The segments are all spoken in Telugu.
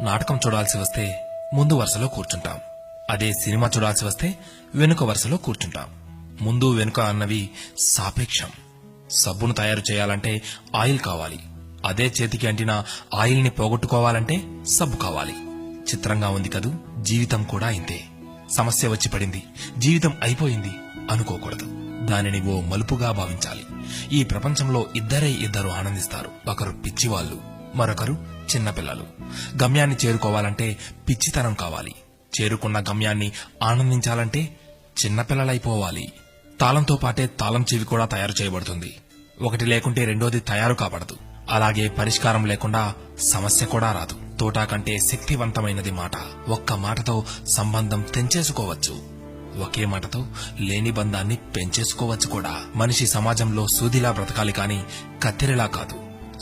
నాటకం చూడాల్సి వస్తే ముందు వరుసలో కూర్చుంటాం. అదే సినిమా చూడాల్సి వస్తే వెనుక వరుసలో కూర్చుంటాం. ముందు వెనుక అన్నవి సాపేక్షం. సబ్బును తయారు చేయాలంటే ఆయిల్ కావాలి. అదే చేతికి అంటిన ఆయిల్ ని పోగొట్టుకోవాలంటే సబ్బు కావాలి. చిత్రంగా ఉంది కదూ, జీవితం కూడా ఇంతే. సమస్య వచ్చి పడింది, జీవితం అయిపోయింది అనుకోకూడదు. దానిని ఓ మలుపుగా భావించాలి. ఈ ప్రపంచంలో ఇద్దరు ఆనందిస్తారు. ఒకరు పిచ్చివాళ్లు, మరొకరు చిన్నపిల్లలు. గమ్యాన్ని చేరుకోవాలంటే పిచ్చితనం కావాలి. చేరుకున్న గమ్యాన్ని ఆనందించాలంటే చిన్నపిల్లలైపోవాలి. తాళంతో పాటే తాళం చెవి కూడా తయారు చేయబడుతుంది. ఒకటి లేకుంటే రెండోది తయారు కాబడదు. అలాగే పరిష్కారం లేకుండా సమస్య కూడా రాదు. తోటా కంటే శక్తివంతమైనది మాట. ఒక్క మాటతో సంబంధం తెంచేసుకోవచ్చు. ఒకే మాటతో లేని బంధాన్ని పెంచేసుకోవచ్చు కూడా. మనిషి సమాజంలో సూదిలా బ్రతకాలి కాని కత్తెరలా కాదు.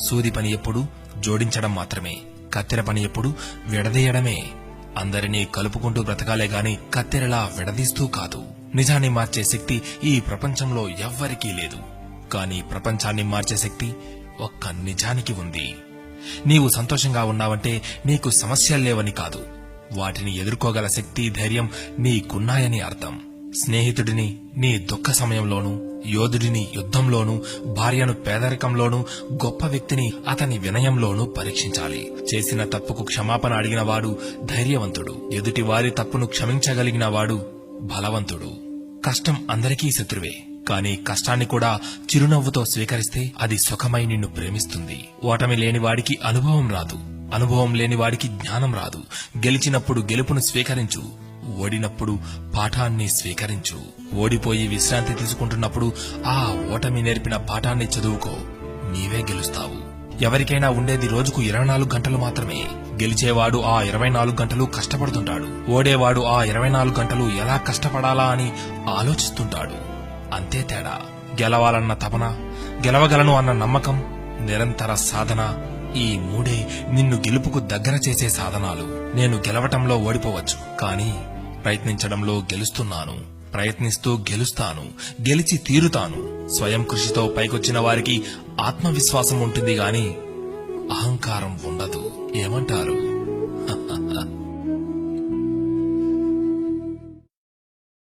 సూది పని ఎప్పుడు జోడించడం మాత్రమే, కత్తెర పని ఎప్పుడు విడదీయడమే. అందరినీ కలుపుకుంటూ బ్రతకాలే గాని కత్తెరలా విడదీస్తూ కాదు. నిజాన్ని మార్చే శక్తి ఈ ప్రపంచంలో ఎవ్వరికీ లేదు. కాని ప్రపంచాన్ని మార్చే శక్తి ఒక్క నిజానికి ఉంది. నీవు సంతోషంగా ఉన్నావంటే నీకు సమస్యల్లేవని కాదు, వాటిని ఎదుర్కోగల శక్తి, ధైర్యం నీకున్నాయని అర్థం. స్నేహితుడిని నీ దుఃఖ సమయంలోనూ, యోధుడిని యుద్ధంలోనూ, భార్యను పేదరికంలోనూ, గొప్ప వ్యక్తిని అతని వినయంలోనూ పరీక్షించాలి. చేసిన తప్పుకు క్షమాపణ అడిగిన వాడు ధైర్యవంతుడు. ఎదుటి వారి తప్పును క్షమించగలిగిన వాడు బలవంతుడు. కష్టం అందరికీ శత్రువే, కాని కష్టాన్ని కూడా చిరునవ్వుతో స్వీకరిస్తే అది సుఖమై నిన్ను ప్రేమిస్తుంది. ఓటమి లేని వాడికి అనుభవం రాదు, అనుభవం లేని వాడికి జ్ఞానం రాదు. గెలిచినప్పుడు గెలుపును స్వీకరించు, ఓడినప్పుడు పాఠాన్ని స్వీకరించు. ఓడిపోయి విశ్రాంతి తీసుకుంటున్నప్పుడు ఆ ఓటమి నేర్పిన పాఠాన్ని చదువుకో, నీవే గెలుస్తావు. ఎవరికైనా ఉండేది రోజుకు 24 గంటలు మాత్రమే. గెలిచేవాడు ఆ 24 గంటలు కష్టపడుతుంటాడు. ఓడేవాడు ఆ 24 గంటలు ఎలా కష్టపడాలా అని ఆలోచిస్తుంటాడు. అంతే తేడా. గెలవాలన్న తపన, గెలవగలను అన్న నమ్మకం, నిరంతర సాధన, ఈ మూడే నిన్ను గెలుపుకు దగ్గర చేసే సాధనాలు. నేను గెలవటంలో ఓడిపోవచ్చు, కానీ ప్రయత్నించడంలో గెలుస్తున్నాను. ప్రయత్నిస్తూ గెలుస్తాను, గెలిచి తీరుతాను. స్వయం కృషితో పైకొచ్చిన వారికి ఆత్మవిశ్వాసం ఉంటుంది గాని అహంకారం ఉండదు. ఏమంటారు?